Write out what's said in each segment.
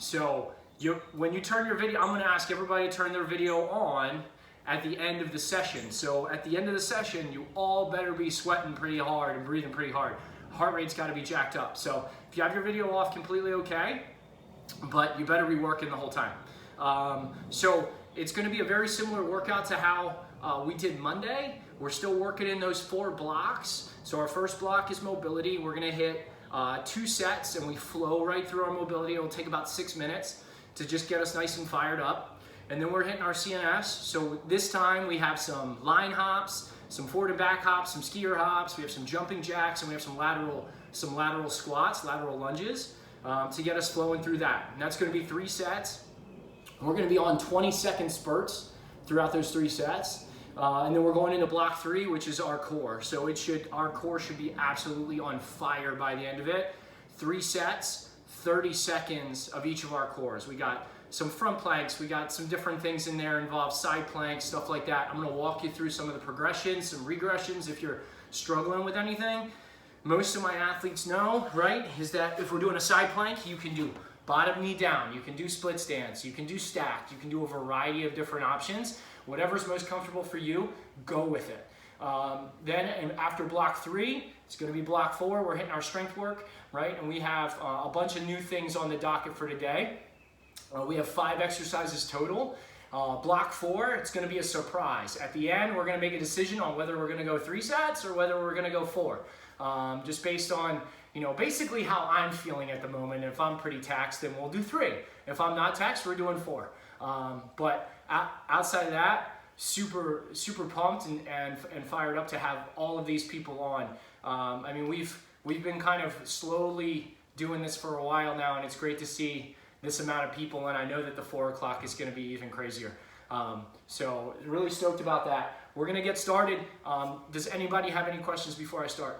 So when you turn your video, I'm gonna ask everybody to turn their video on at the end of the session. So at the end of the session, you all better be sweating pretty hard and breathing pretty hard. Heart rate's gotta be jacked up. So if you have your video off, completely okay, but you better be working the whole time. So it's gonna be a very similar workout to how we did Monday. We're still working in those 4 blocks. So our first block is mobility. We're gonna hit 2 sets and we flow right through our mobility. It'll take about 6 minutes to just get us nice and fired up. And then we're hitting our CNS. So this time we have some line hops, some forward and back hops, some skier hops, we have some jumping jacks, and we have some lateral squats, lateral lunges to get us flowing through that. And that's gonna be 3 sets. We're gonna be on 20-second spurts throughout those 3 sets. And then we're going into block 3, which is our core. So our core should be absolutely on fire by the end of it. 3 sets, 30 seconds of each of our cores. We got some front planks, we got some different things in there, involve side planks, stuff like that. I'm gonna walk you through some of the progressions, some regressions if you're struggling with anything. Most of my athletes know, right, is that if we're doing a side plank, you can do bottom knee down, you can do split stance, you can do stacked, you can do a variety of different options. Whatever's most comfortable for you, go with it. Then after block 3, it's gonna be block 4, we're hitting our strength work, right? And we have a bunch of new things on the docket for today. We have 5 exercises total. Block 4, it's gonna be a surprise. At the end, we're gonna make a decision on whether we're gonna go 3 sets or whether we're gonna go 4. Just based on, basically how I'm feeling at the moment. If I'm pretty taxed, then we'll do 3. If I'm not taxed, we're doing 4. But outside of that, super pumped and fired up to have all of these people on. I mean, we've been kind of slowly doing this for a while now, and it's great to see this amount of people, and I know that the 4 o'clock is going to be even crazier. So really stoked about that. We're going to get started. Does anybody have any questions before I start?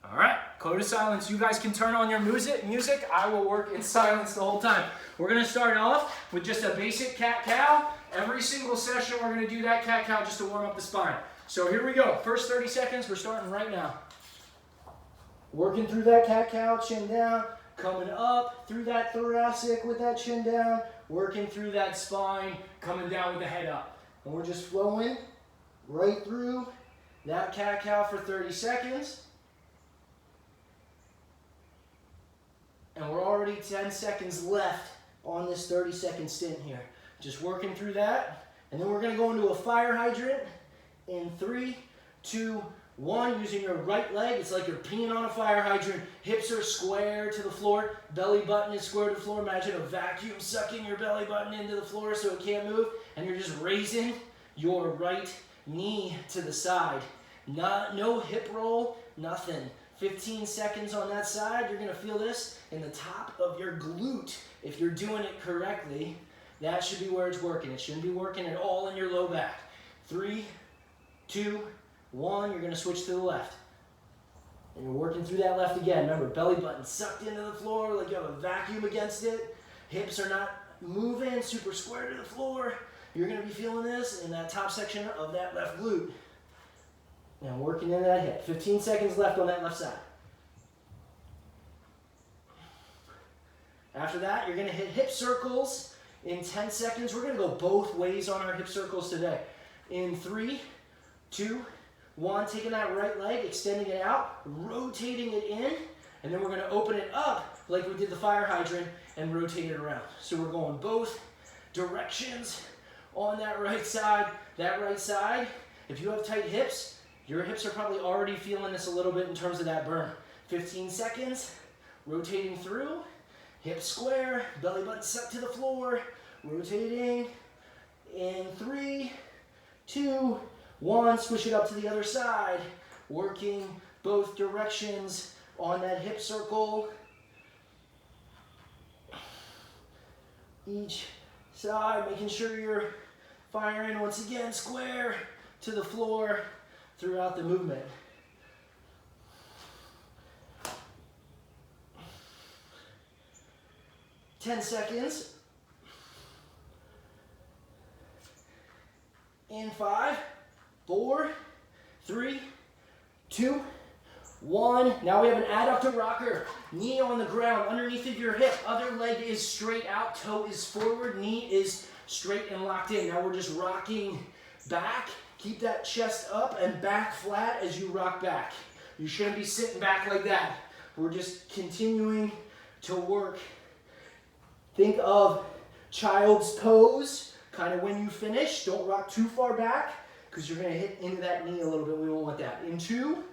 All right, go to silence. You guys can turn on your music. I will work in silence the whole time. We're gonna start off with just a basic cat-cow. Every single session, we're gonna do that cat-cow just to warm up the spine. So here we go. First 30 seconds, we're starting right now. Working through that cat-cow, chin down, coming up through that thoracic with that chin down, working through that spine, coming down with the head up. And we're just flowing right through that cat-cow for 30 seconds. And we're already 10 seconds left on this 30-second stint here. Just working through that. And then we're gonna go into a fire hydrant in 3, 2, 1, using your right leg. It's like you're peeing on a fire hydrant. Hips are square to the floor. Belly button is square to the floor. Imagine a vacuum sucking your belly button into the floor so it can't move. And you're just raising your right knee to the side. No hip roll, nothing. 15 seconds on that side. You're gonna feel this in the top of your glute. If you're doing it correctly, that should be where it's working. It shouldn't be working at all in your low back. 3, 2, 1, you're gonna switch to the left. And you're working through that left again. Remember, belly button sucked into the floor like you have a vacuum against it. Hips are not moving, super square to the floor. You're gonna be feeling this in that top section of that left glute. Now working in that hip. 15 seconds left on that left side. After that, you're gonna hit hip circles in 10 seconds. We're gonna go both ways on our hip circles today. In 3, 2, 1, taking that right leg, extending it out, rotating it in, and then we're gonna open it up like we did the fire hydrant and rotate it around. So we're going both directions on that right side. That right side, if you have tight hips, your hips are probably already feeling this a little bit in terms of that burn. 15 seconds, rotating through, hips square, belly button sucked to the floor, rotating in 3, 2, 1, switch it up to the other side, working both directions on that hip circle. Each side, making sure you're firing once again, square to the floor throughout the movement. Ten seconds. In 5, 4, 3, 2, 1. Now we have an adductor rocker. Knee on the ground, underneath of your hip. Other leg is straight out, toe is forward, knee is straight and locked in. Now we're just rocking back. Keep that chest up and back flat as you rock back. You shouldn't be sitting back like that. We're just continuing to work. Think of child's pose, kind of when you finish. Don't rock too far back because you're going to hit into that knee a little bit. We don't want that. In 2,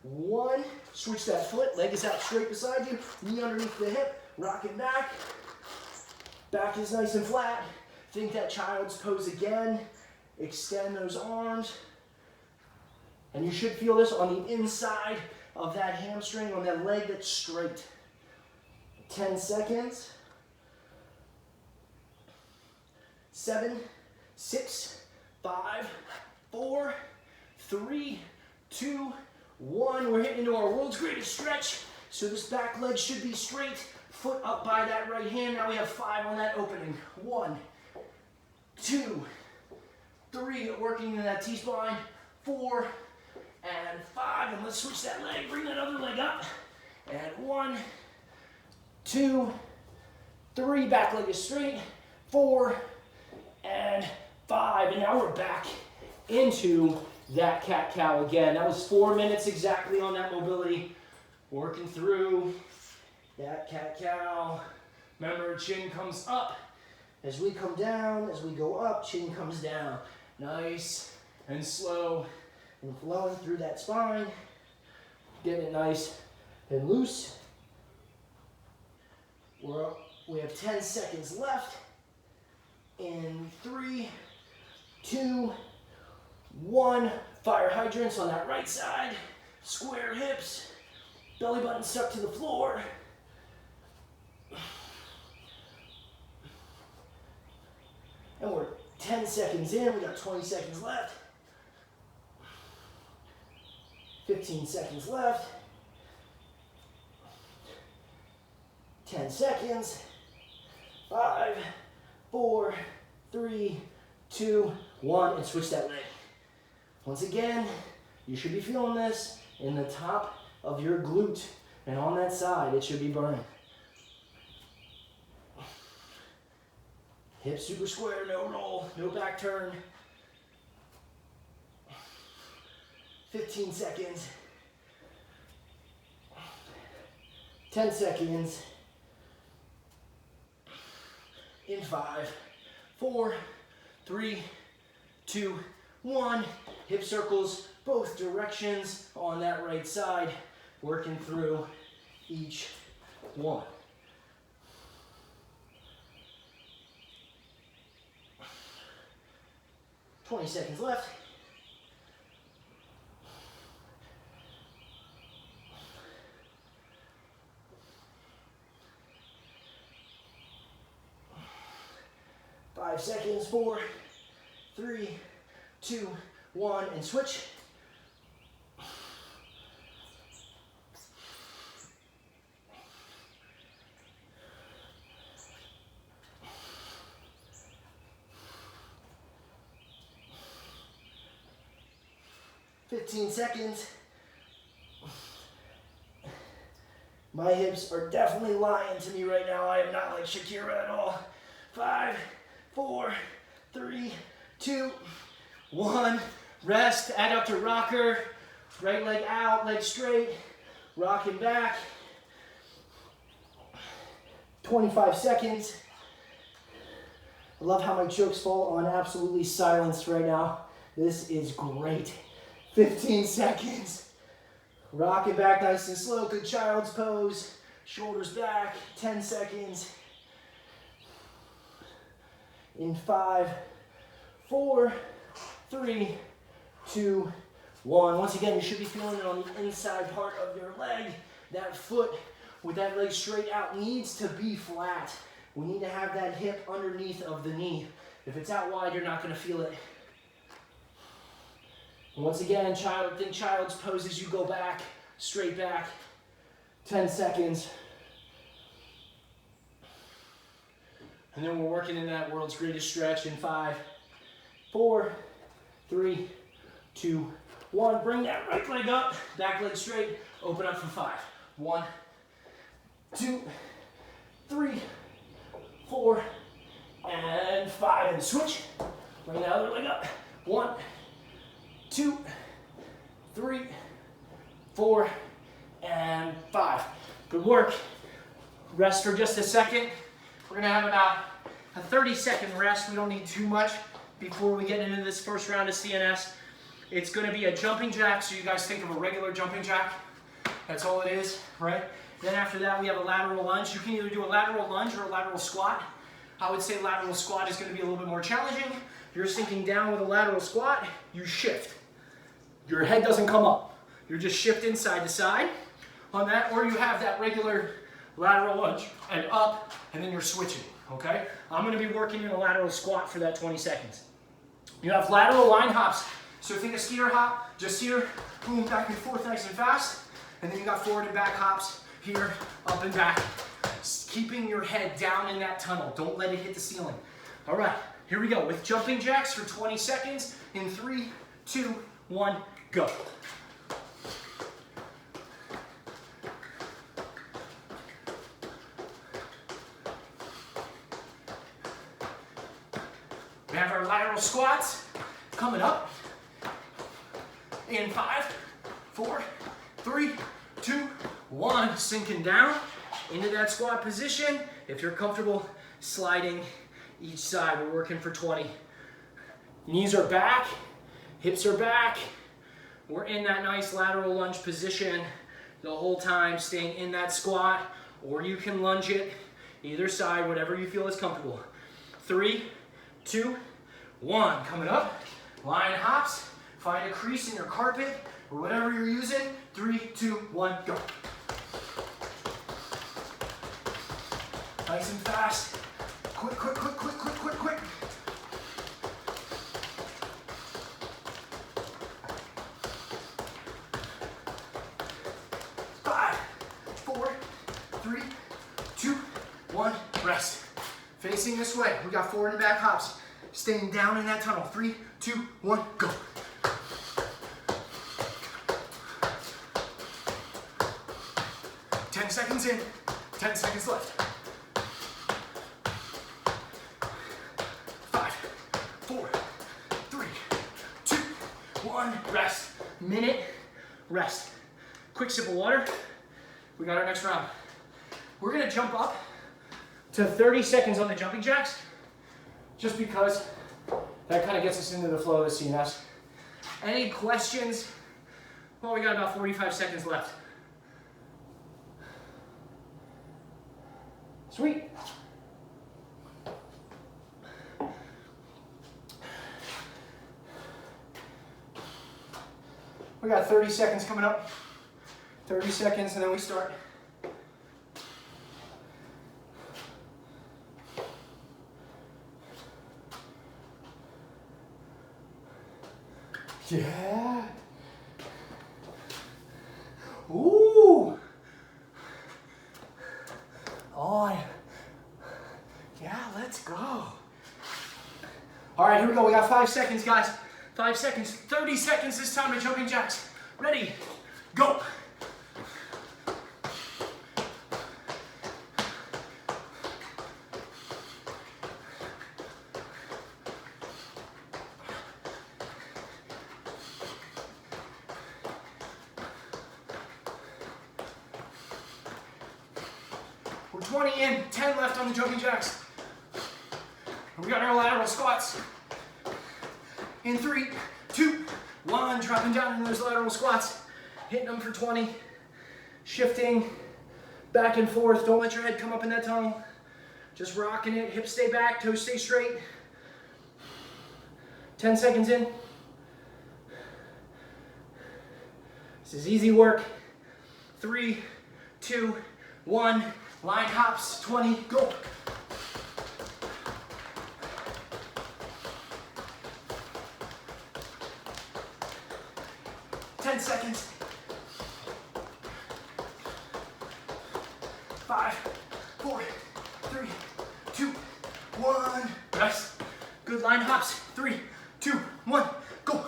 1, switch that foot. Leg is out straight beside you. Knee underneath the hip. Rock it back. Back is nice and flat. Think that child's pose again. Extend those arms. And you should feel this on the inside of that hamstring, on that leg that's straight. 10 seconds. 7, 6, 5, 4, 3, 2, 1. We're hitting into our world's greatest stretch. So this back leg should be straight. Foot up by that right hand. Now we have 5 on that opening. 1, 2, 3. Working in that T-spine. 4, and 5. And let's switch that leg. Bring that other leg up. And 1, 2, 3. Back leg is straight. 4, and 5. And now we're back into that cat-cow again. That was 4 minutes exactly on that mobility. Working through that cat-cow. Remember, chin comes up. As we come down, as we go up, chin comes down. Nice and slow and flowing through that spine. Getting it nice and loose. We have 10 seconds left. In 3, 2, 1. Fire hydrants on that right side. Square hips. Belly button stuck to the floor. And we're 10 seconds in. We got 20 seconds left. 15 seconds left. 10 seconds. 5, 4, 3, 2, 1. And switch that leg. Once again, you should be feeling this in the top of your glute. And on that side, it should be burning. Hips super square, no roll, no back turn. 15 seconds. 10 seconds. In 5, 4, 3, 2, 1. Hip circles both directions on that right side. Working through each one. 20 seconds left. Five seconds. 4, 3, 2, 1, and switch. $15 seconds. My hips are definitely lying to me right now. I am not like Shakira at all. 5, 4, 3, 2, 1. Rest, adductor rocker. Right leg out, leg straight. Rocking back. 25 seconds. I love how my chokes fall on absolutely silence right now. This is great. 15 seconds. Rock it back nice and slow. Good child's pose. Shoulders back. 10 seconds. In 5, 4, 3, 2, 1. Once again, you should be feeling it on the inside part of your leg. That foot with that leg straight out needs to be flat. We need to have that hip underneath of the knee. If it's out wide, you're not going to feel it. And once again, think child's pose as you go back, straight back. 10 seconds. And then we're working in that world's greatest stretch in 5, 4, 3, 2, 1. Bring that right leg up, back leg straight, Open up for 5. 1, 2, 3, 4, and 5. And switch. Bring the other leg up. 1, 2, 3, 4, and 5. Good work. Rest for just a second. We're gonna have about a 30-second rest. We don't need too much before we get into this first round of CNS. It's gonna be a jumping jack, so you guys think of a regular jumping jack. That's all it is, right? Then after that, we have a lateral lunge. You can either do a lateral lunge or a lateral squat. I would say lateral squat is gonna be a little bit more challenging. If you're sinking down with a lateral squat, you shift. Your head doesn't come up. You're just shifting side to side on that, or you have that regular lateral lunge and up, and then you're switching, okay? I'm gonna be working in a lateral squat for that 20 seconds. You have lateral line hops. So think a skier hop, just here, boom, back and forth nice and fast. And then you got forward and back hops, here, up and back. Keeping your head down in that tunnel. Don't let it hit the ceiling. All right, here we go with jumping jacks for 20 seconds in 3, 2, 1, go. We have our lateral squats coming up in 5, 4, 3, 2, 1. Sinking down into that squat position. If you're comfortable sliding each side, we're working for 20. Knees are back, hips are back. We're in that nice lateral lunge position the whole time, staying in that squat, or you can lunge it either side, whatever you feel is comfortable. 3, 2, 1. Coming up, line hops. Find a crease in your carpet or whatever you're using. 3, 2, 1, go. Nice and fast. Quick, quick, quick, quick, quick, quick, quick. Five, 4, 3, 2, 1. Rest. Facing this way. We got forward and back hops. Staying down in that tunnel. 3, 2, 1, go. Seconds in, 10 seconds left. 5, 4, 3, 2, 1. Rest. Minute, rest. Quick sip of water. We got our next round. We're gonna jump up to 30 seconds on the jumping jacks, just because that kind of gets us into the flow of the CNS. Any questions? Well, we got about 45 seconds left. Sweet. We got 30 seconds coming up. 30 seconds and then we start. Yeah. Ooh. On. Yeah, let's go. All right, here we go. We got 5 seconds, guys. 5 seconds. 30 seconds this time to jumping jacks. Ready, go. We're 20 in, 10 left on the jumping jacks. We got our lateral squats. In 3, 2, 1, dropping down into those lateral squats. Hitting them for 20. Shifting back and forth. Don't let your head come up in that tunnel. Just rocking it. Hips stay back, toes stay straight. 10 seconds in. This is easy work. 3, 2, 1. Line hops, 20, go. Ten seconds. 5, 4, 3, 2, 1. Rest. Good line hops. 3, 2, 1, go.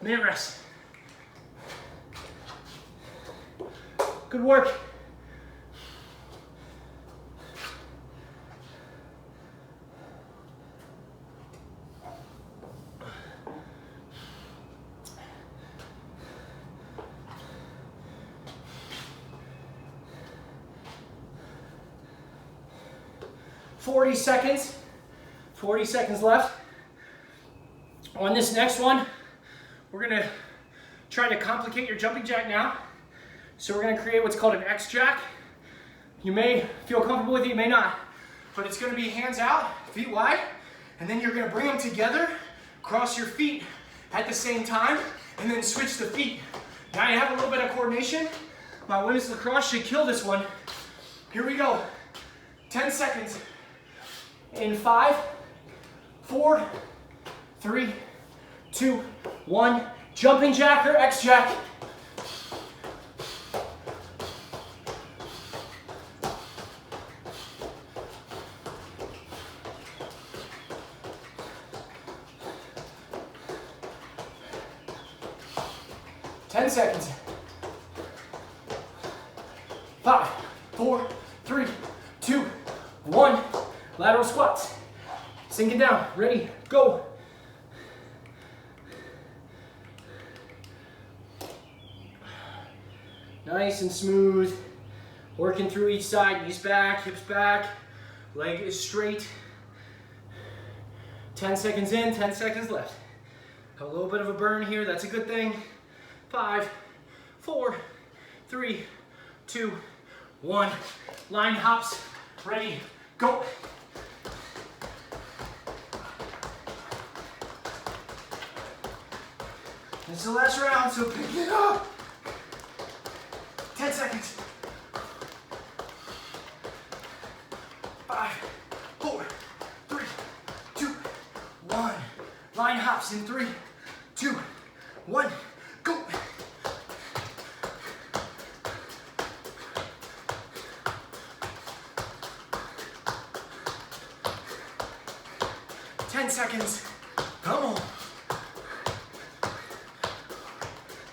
Minute rest. Good work. Forty seconds left. On this next one, we're gonna try to complicate your jumping jack now. So we're gonna create what's called an X jack. You may feel comfortable with it, you may not, but it's gonna be hands out, feet wide, and then you're gonna bring them together, cross your feet at the same time, and then switch the feet. Now you have a little bit of coordination. My women's lacrosse should kill this one. Here we go. 10 seconds. In 5, 4, 3, 2, 1. Jumping jack or X jack. Ten seconds. 5, 4, 3, 2, 1. Lateral squats. Sinking down. Ready, go. Nice and smooth. Working through each side. Knees back, hips back. Leg is straight. 10 seconds in, 10 seconds left. Have a little bit of a burn here. That's a good thing. 5, 4, 3, 2, 1. Line hops. Ready, go. This is the last round, so pick it up. 10 seconds. 5, 4, 3, 2, 1. Line hops in 3, 2, 1, go. Seconds. Come on.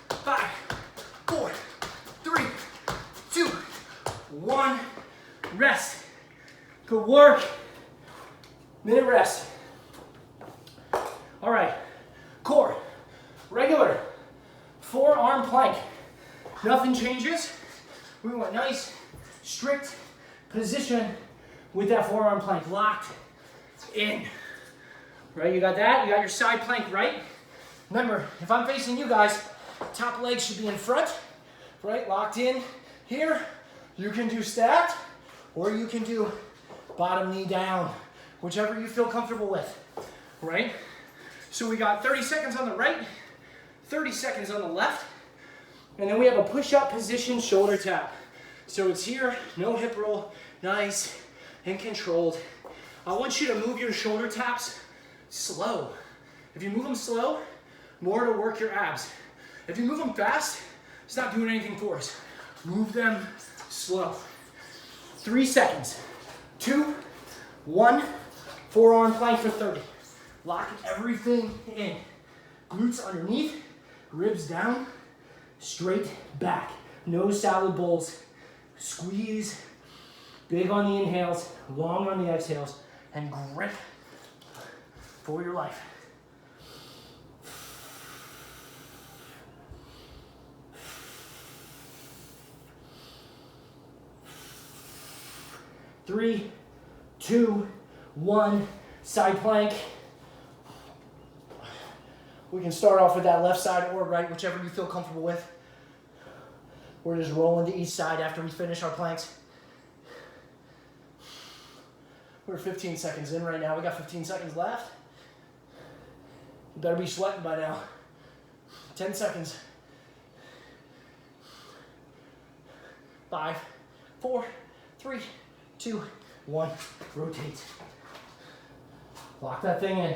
5, 4, 3, 2, 1. Rest. Good work. Minute rest. All right. Core. Regular. Forearm plank. Nothing changes. We want nice, strict position with that forearm plank locked in. Right, you got that? You got your side plank right? Remember, if I'm facing you guys, top leg should be in front, right? Locked in here. You can do stacked, or you can do bottom knee down, whichever you feel comfortable with, right? So we got 30 seconds on the right, 30 seconds on the left, and then we have a push-up position shoulder tap. So it's here, no hip roll, nice and controlled. I want you to move your shoulder taps slow. If you move them slow, more to work your abs. If you move them fast, it's not doing anything for us. Move them slow. 3 seconds. 2, 1. Forearm plank for 30. Lock everything in. Glutes underneath, ribs down, straight back. No salad bowls. Squeeze. Big on the inhales, long on the exhales, and grip for your life. 3, 2, 1. Side plank. We can start off with that left side or right, whichever you feel comfortable with. We're just rolling to each side after we finish our planks. We're 15 seconds in right now. We got 15 seconds left. You better be sweating by now. 10 seconds. 5, 4, 3, 2, 1. Rotate. Lock that thing in.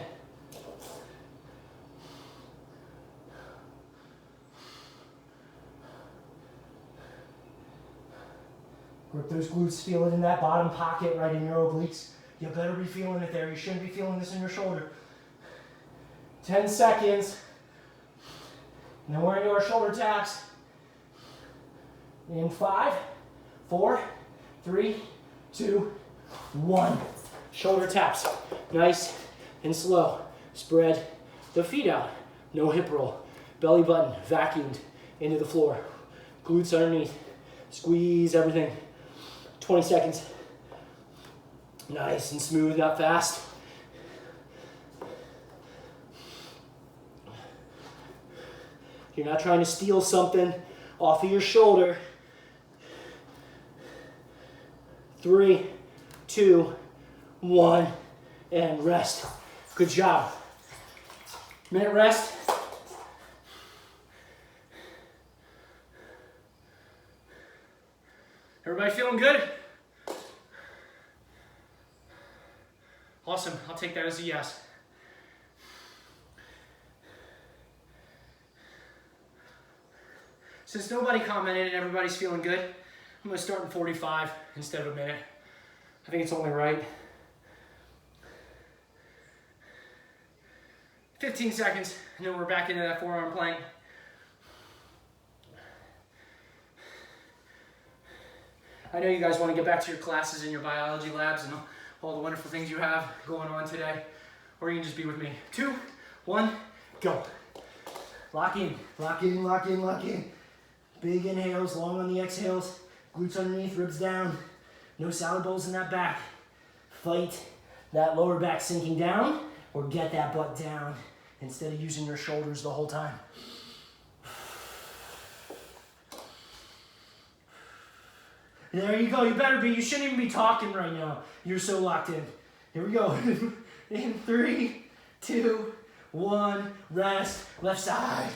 Grip those glutes, feel it in that bottom pocket right in your obliques. You better be feeling it there. You shouldn't be feeling this in your shoulder. 10 seconds. And then we're into our shoulder taps. In 5, 4, 3, 2, 1. Shoulder taps. Nice and slow. Spread the feet out. No hip roll. Belly button vacuumed into the floor. Glutes underneath. Squeeze everything. 20 seconds. Nice and smooth, not fast. You're not trying to steal something off of your shoulder. 3, 2, 1, and rest. Good job. Minute rest. Everybody feeling good? Awesome, I'll take that as a yes. Since nobody commented and everybody's feeling good, I'm gonna start in 45 instead of a minute. I think it's only right. 15 seconds, and then we're back into that forearm plank. I know you guys want to get back to your classes and your biology labs and all the wonderful things you have going on today, or you can just be with me. 2, 1, go. Lock in, lock in, lock in, lock in. Big inhales, long on the exhales. Glutes underneath, ribs down. No salad bowls in that back. Fight that lower back sinking down, or get that butt down instead of using your shoulders the whole time. There you go, you better be. You shouldn't even be talking right now. You're so locked in. Here we go. In 3, 2, 1, rest, left side.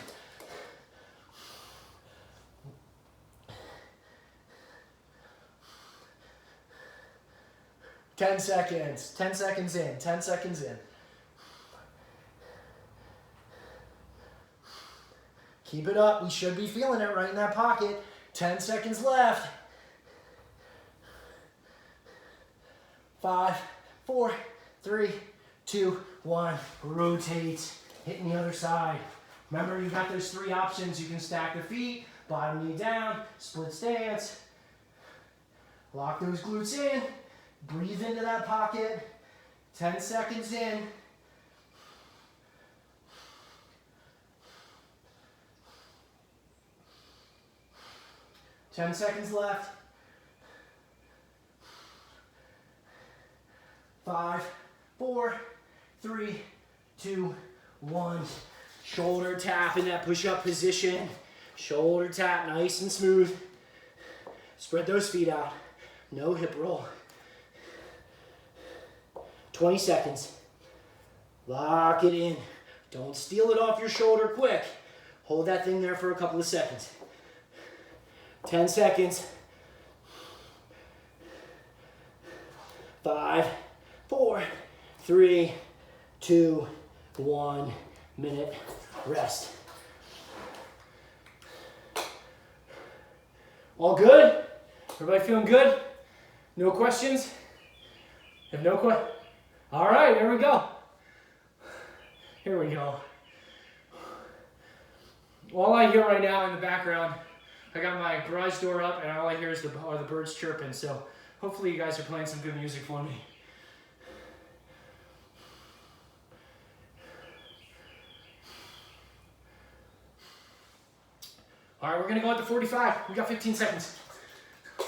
Ten seconds, 10 seconds in, 10 seconds in. Keep it up, we should be feeling it right in that pocket. 10 seconds left. 5, 4, 3, 2, 1. Rotate, hitting the other side. Remember, you got those 3 options. You can stack the feet, bottom knee down, split stance. Lock those glutes in. Breathe into that pocket. 10 seconds in. Ten seconds left. 5, 4, 3, 2, 1. Shoulder tap in that push-up position. Shoulder tap, nice and smooth. Spread those feet out. No hip roll. 20 seconds. Lock it in. Don't steal it off your shoulder quick. Hold that thing there for a couple of seconds. 10 seconds. 5, 4, 3, 2, 1. Minute rest. All good? Everybody feeling good? No questions? If no questions? All right, here we go. Here we go. All I hear right now in the background, I got my garage door up and all I hear is are the birds chirping. So hopefully you guys are playing some good music for me. All right, we're gonna go at the 45. We got 15 seconds. I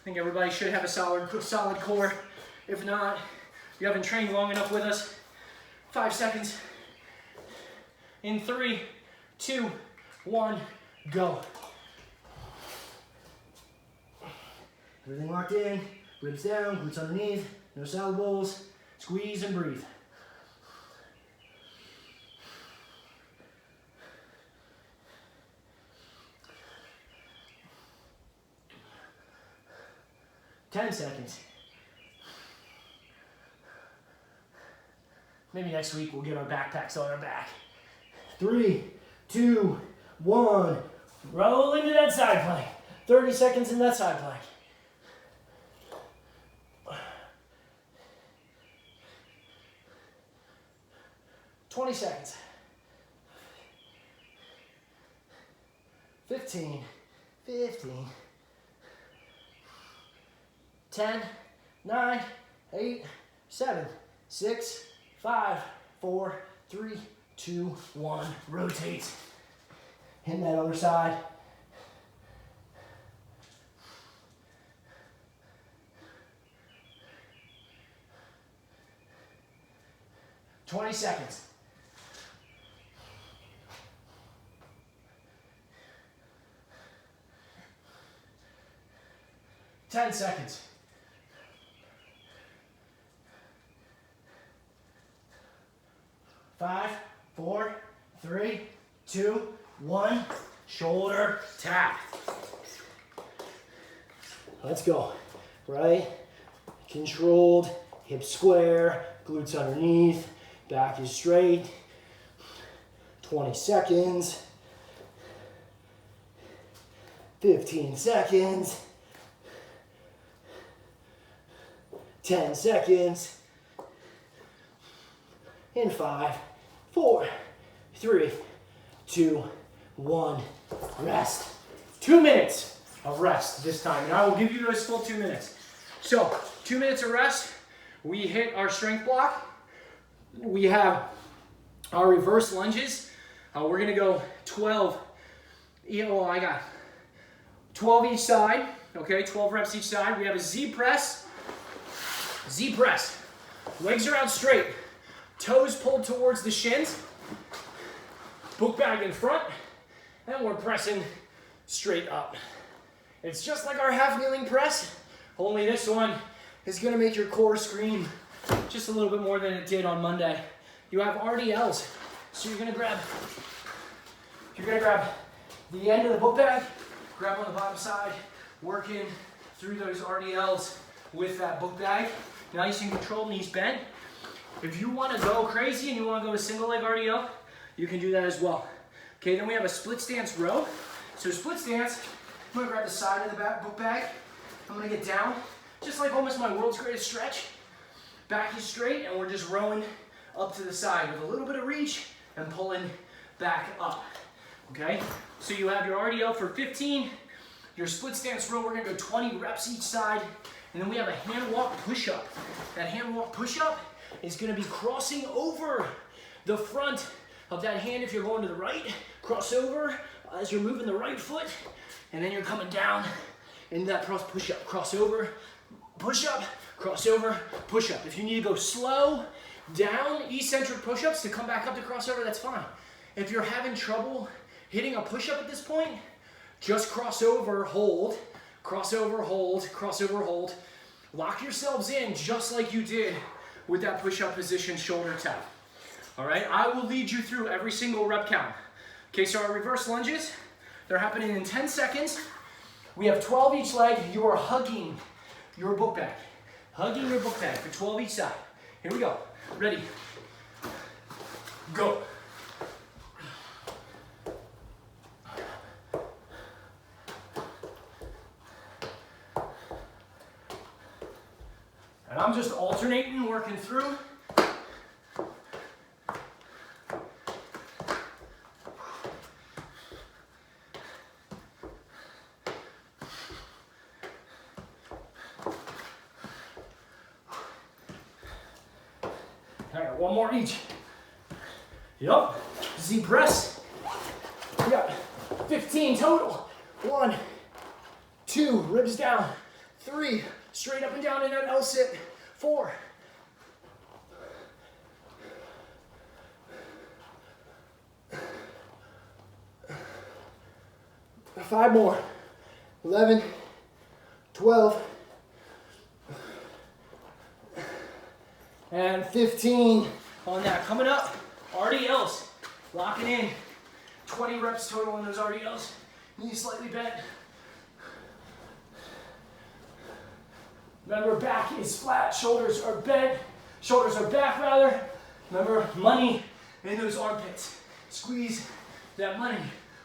think everybody should have a solid core. If not, you haven't trained long enough with us. 5 seconds. In 3, 2, 1, go. Everything locked in, ribs down, glutes underneath, no salad bowls. Squeeze and breathe. Ten seconds. Maybe next week we'll get our backpacks on our back. 3, 2, 1. Roll into that side plank. 30 seconds in that side plank. $20 seconds. 15, 15, 10, 9, 8, 7, 6, 5, 4, 3, 2, 1. Rotate. Hit that other side. "20 seconds. "10 seconds. "5, 4, 3, 2, 1. Shoulder tap. Let's go. Right? Controlled. Hips square. Glutes underneath. Back is straight. 20 seconds. 15 seconds. 10 seconds. In 5, 4, 3, 2, 1. Rest. 2 minutes of rest this time, and I will give you those full 2 minutes. So, 2 minutes of rest. We hit our strength block. We have our reverse lunges. We're gonna go 12. I got 12 each side. Okay, 12 reps each side. We have a Z press. Z press. Legs are out straight. Toes pulled towards the shins. Book bag in front. And we're pressing straight up. It's just like our half kneeling press, only this one is gonna make your core scream just a little bit more than it did on Monday. You have RDLs, so you're gonna grab the end of the book bag, grab on the bottom side, working through those RDLs with that book bag. Nice and controlled, knees bent. If you wanna go crazy and you wanna go a single leg RDL, you can do that as well. Okay, then we have a split stance row. So split stance, I'm gonna grab the side of the book bag. I'm gonna get down, just like almost my world's greatest stretch. Back is straight, and we're just rowing up to the side with a little bit of reach and pulling back up, okay? So you have your RDL for 15, your split stance row, we're gonna go 20 reps each side, and then we have a hand walk push-up. That hand walk push-up is gonna be crossing over the front of that hand if you're going to the right, cross over as you're moving the right foot, and then you're coming down into that push-up, cross over, push-up, crossover, push-up. If you need to go slow down eccentric push-ups to come back up to crossover, that's fine. If you're having trouble hitting a push-up at this point, just crossover, hold, crossover, hold, crossover, hold. Lock yourselves in just like you did with that push-up position shoulder tap. All right, I will lead you through every single rep count. Okay, so our reverse lunges, they're happening in 10 seconds. We have 12 each leg. You are hugging your book bag. Hugging your book bag for 12 each side. Here we go. Ready? Go. And I'm just alternating, working through. All right, one more each. Yup. Z press. We got 15 total. 1, 2, ribs down. 3, straight up and down in that L sit. 4. 5 more. 11, 12, and 15 on that. Coming up, RDLs, locking in. 20 reps total on those RDLs. Knees slightly bent. Remember, back is flat, shoulders are bent, shoulders are back rather. Remember, money in those armpits. Squeeze that money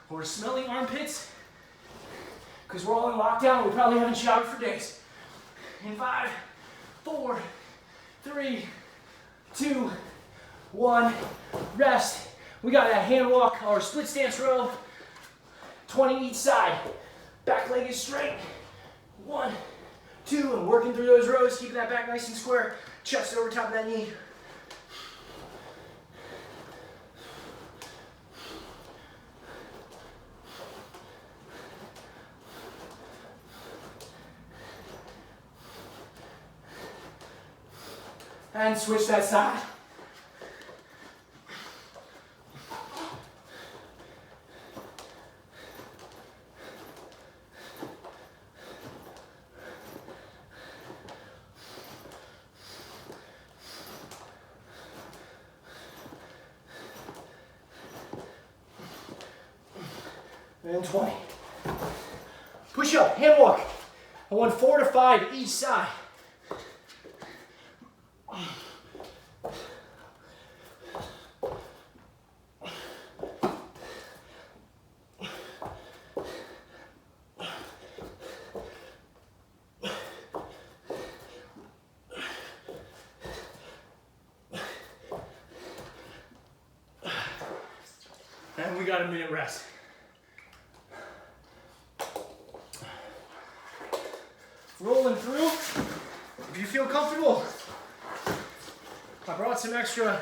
or smelly armpits, because we're all in lockdown. We probably haven't showered for days. In 5, 4, 3, 2, 1, rest. We got that hand walk or split stance row. 20 each side. Back leg is straight. 1, 2, and working through those rows, keeping that back nice and square. Chest over top of that knee. And switch that side. And 20. Push up, hand walk. I want 4 to 5 each side. And we got a minute rest. Rolling through. If you feel comfortable, I brought some extra